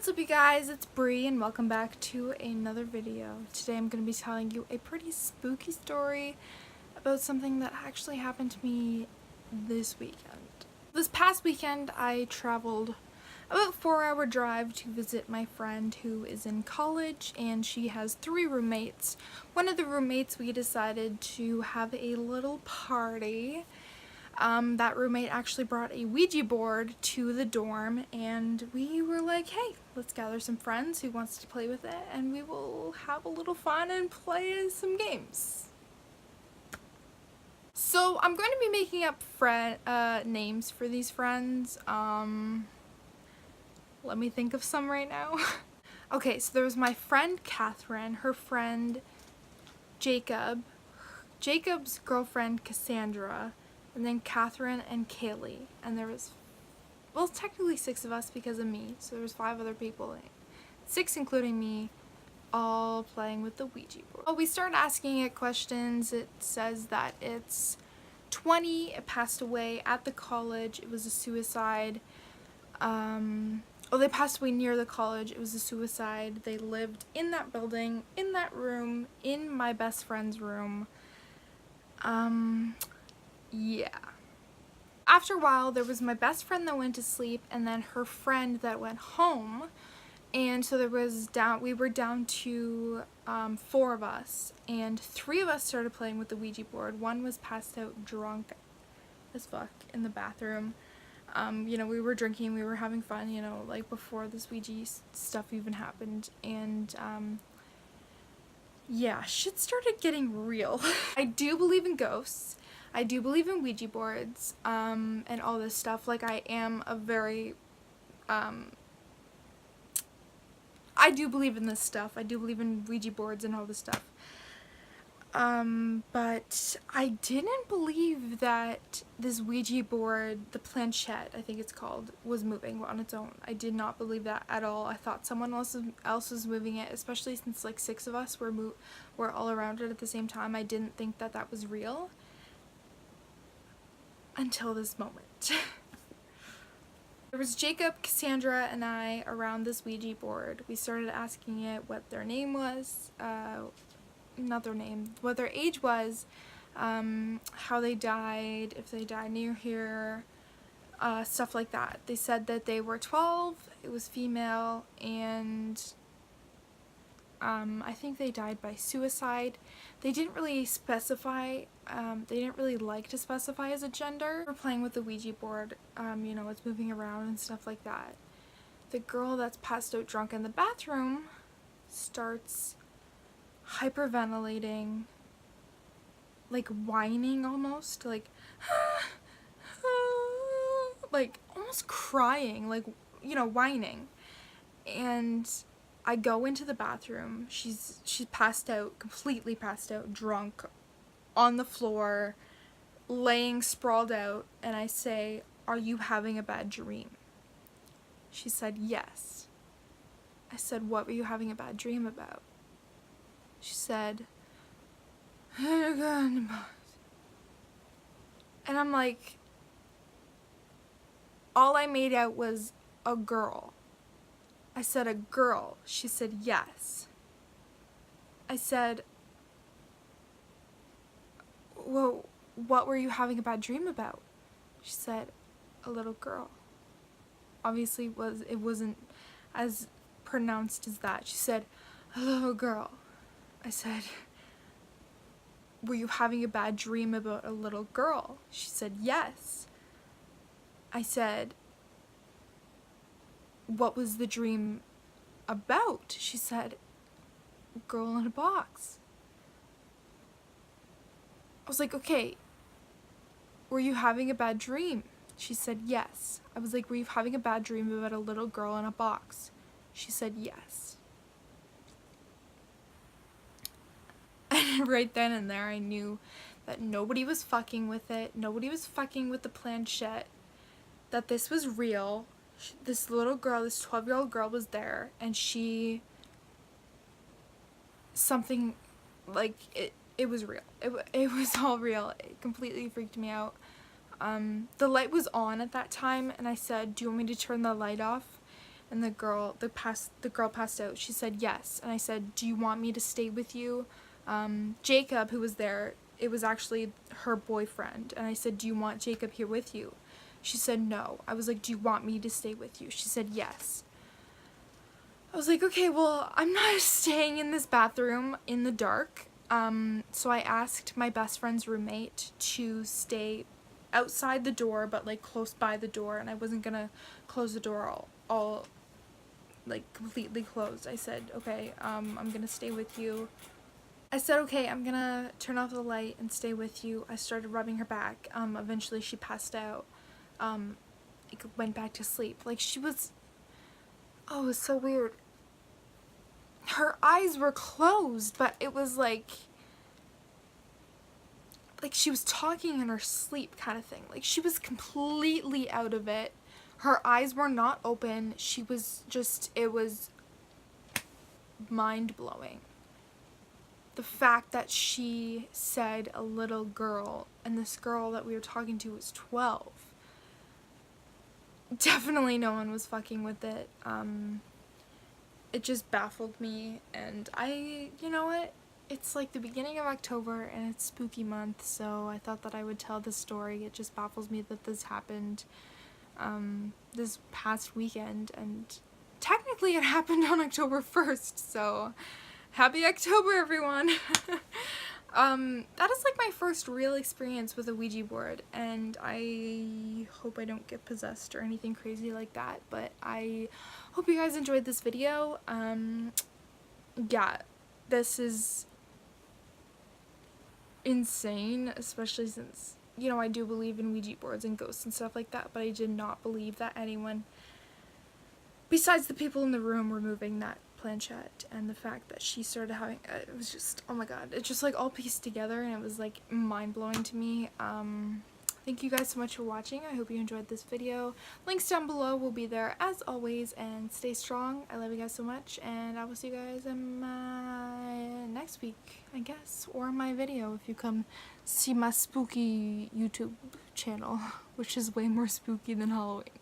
What's up you guys, it's Bree and welcome back to another video. Today I'm going to be telling you a pretty spooky story about something that actually happened to me this weekend. This past weekend I traveled about a 4-hour drive to visit my friend who is in college, and she has 3 roommates. One of the roommates, we decided to have a little party. That roommate actually brought a Ouija board to the dorm, and we were like, hey, let's gather some friends who wants to play with it and we will have a little fun and play some games. So I'm going to be making up names for these friends. Let me think of some right now. Okay, so there was my friend Catherine, her friend Jacob, Jacob's girlfriend Cassandra, and then Catherine and Kaylee. And there was, well, technically 6 of us because of me, so there was 5 other people, 6 including me, all playing with the Ouija board. Well, we started asking it questions. It says that it's 20, it passed away at the college, it was a suicide. They passed away near the college, it was a suicide. They lived in that building, in that room, in my best friend's room. Yeah. After a while, there was my best friend that went to sleep, and then her friend that went home. And so we were down to 4 of us, and 3 of us started playing with the Ouija board. One was passed out drunk as fuck in the bathroom. We were drinking, we were having fun, like before this Ouija stuff even happened. And yeah, shit started getting real. I do believe in ghosts. I do believe in Ouija boards, and all this stuff. Like, I am a very, I do believe in this stuff. I do believe in Ouija boards and all this stuff. But I didn't believe that this Ouija board, the planchette, I think it's called, was moving on its own. I did not believe that at all. I thought someone else was moving it, especially since like 6 of us were all around it at the same time. I didn't think that that was real until this moment. There was Jacob, Cassandra, and I around this Ouija board. We started asking it what their name was, not their name, what their age was, how they died, if they died near here, stuff like that. They said that they were 12, it was female, and I think they died by suicide. They didn't really specify, they didn't really like to specify as a gender. We're playing with the Ouija board, it's moving around and stuff like that. The girl that's passed out drunk in the bathroom starts hyperventilating, like whining almost, like like almost crying, like, whining. And I go into the bathroom. She's passed out, completely passed out, drunk, on the floor, laying sprawled out, and I say, "Are you having a bad dream?" She said, "Yes." I said, "What were you having a bad dream about?" She said, and I'm like, all I made out was a girl. I said, "A girl." She said, "Yes." I said, "Well, what were you having a bad dream about?" She said, "A little girl." Obviously it wasn't as pronounced as that. She said, "A little girl." I said, "Were you having a bad dream about a little girl?" She said, "Yes." I said, "What was the dream about?" She said, "Girl in a box." I was like, "Okay, were you having a bad dream?" She said, "Yes." I was like, "Were you having a bad dream about a little girl in a box?" She said, "Yes." And right then and there I knew that nobody was fucking with it. Nobody was fucking with the planchette. That this was real. This little girl, this 12-year-old girl was there, and something, like, it was real. It was all real. It completely freaked me out. The light was on at that time, and I said, "Do you want me to turn the light off?" and the girl passed out. She said yes, and I said, do you want me to stay with you? Jacob, who was there, it was actually her boyfriend, and I said, do you want Jacob here with you? She said no. I was like, do you want me to stay with you? She said yes. I was like, okay, well, I'm not staying in this bathroom in the dark. So I asked my best friend's roommate to stay outside the door, but like close by the door, and I wasn't gonna close the door all like completely closed. I said, okay, I'm gonna stay with you. I said, okay, I'm gonna turn off the light and stay with you. I started rubbing her back. Eventually she passed out. Went back to sleep. Like, she was, oh, it was so weird. Her eyes were closed, but it was like she was talking in her sleep kind of thing. Like, she was completely out of it. Her eyes were not open. She was just, it was mind-blowing. The fact that she said a little girl, and this girl that we were talking to was 12. Definitely no one was fucking with it. It just baffled me, and you know what? It's like the beginning of October, and it's spooky month, so I thought that I would tell this story. It just baffles me that this happened, this past weekend, and technically it happened on October 1st, so happy October, everyone! That is like my first real experience with a Ouija board, and I hope I don't get possessed or anything crazy like that, but I hope you guys enjoyed this video. Yeah, this is insane, especially since, you know, I do believe in Ouija boards and ghosts and stuff like that, but I did not believe that anyone besides the people in the room were moving that planchette, and the fact that she started having it was just, oh my god, it just like all pieced together, and it was like mind-blowing to me. Thank you guys so much for watching. I hope you enjoyed this video. Links down below will be there as always, and stay strong. I love you guys so much, and I will see you guys in my next week, I guess, or my video if you come see my spooky YouTube channel, which is way more spooky than Halloween.